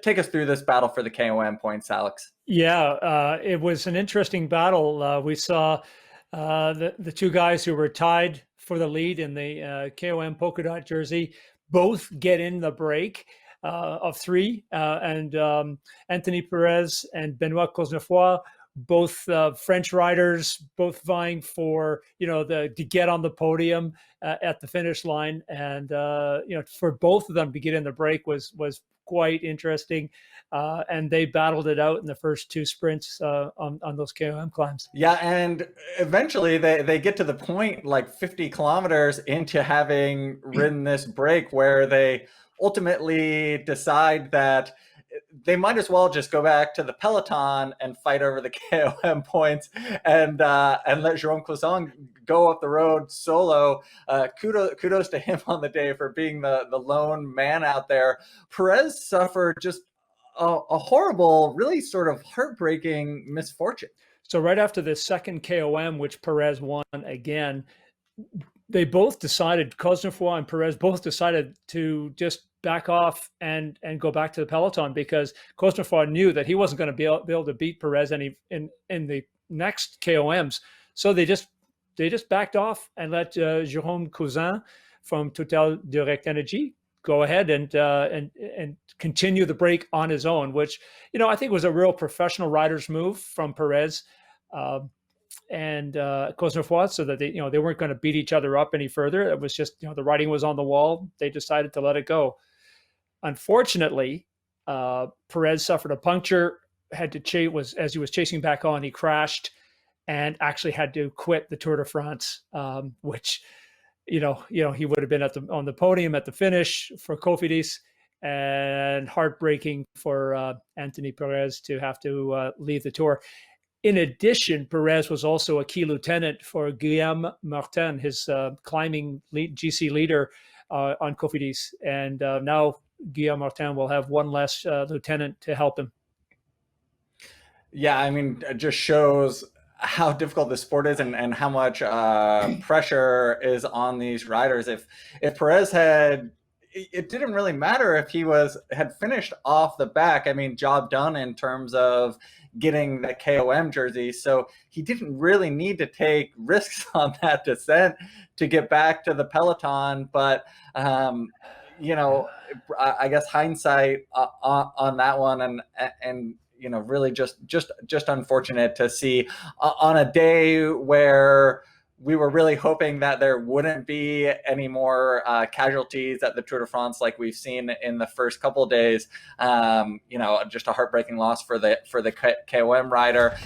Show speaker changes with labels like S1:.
S1: take us through this battle for the KOM points, Alex.
S2: Yeah, it was an interesting battle. We saw the two guys who were tied for the lead in the KOM polka dot jersey both get in the break of three, and Anthony Perez and Benoit Cosnefroy, both French riders, both vying for to get on the podium at the finish line, and for both of them to get in the break was quite interesting, and they battled it out in the first two sprints on those KOM climbs.
S1: Yeah, and eventually they get to the point like 50 kilometers into having ridden this break where they ultimately decide that they might as well just go back to the peloton and fight over the KOM points, and let Jérôme Clauson go up the road solo. Kudos to him on the day for being the lone man out there. Perez suffered just a horrible, really sort of heartbreaking misfortune.
S2: So right after the second KOM, which Perez won again, they both decided, Cosnefroy and Perez both decided to just back off and go back to the peloton, because Cosnefroy knew that he wasn't going to be able to beat Perez in the next KOMs. So they just backed off and let Jérôme Cousin from Total Direct Energy go ahead and continue the break on his own, which I think was a real professional rider's move from Perez and Cosnefroy, so that they weren't going to beat each other up any further. It was just the writing was on the wall. They decided to let it go. Unfortunately, Perez suffered a puncture. As he was chasing back on, he crashed and actually had to quit the Tour de France, which he would have been on the podium at the finish for Cofidis, and heartbreaking for Anthony Perez to have to leave the Tour. In addition, Perez was also a key lieutenant for Guillaume Martin, his climbing GC leader on Cofidis, and now Guillaume Martin will have one less lieutenant to help him.
S1: Yeah, I mean, it just shows how difficult this sport is, and how much pressure is on these riders. If Perez it didn't really matter if he had finished off the back. I mean, job done in terms of getting the KOM jersey. So he didn't really need to take risks on that descent to get back to the peloton. But I guess hindsight on that one, and really just unfortunate to see on a day where we were really hoping that there wouldn't be any more casualties at the Tour de France like we've seen in the first couple of days. Just a heartbreaking loss for the KOM rider.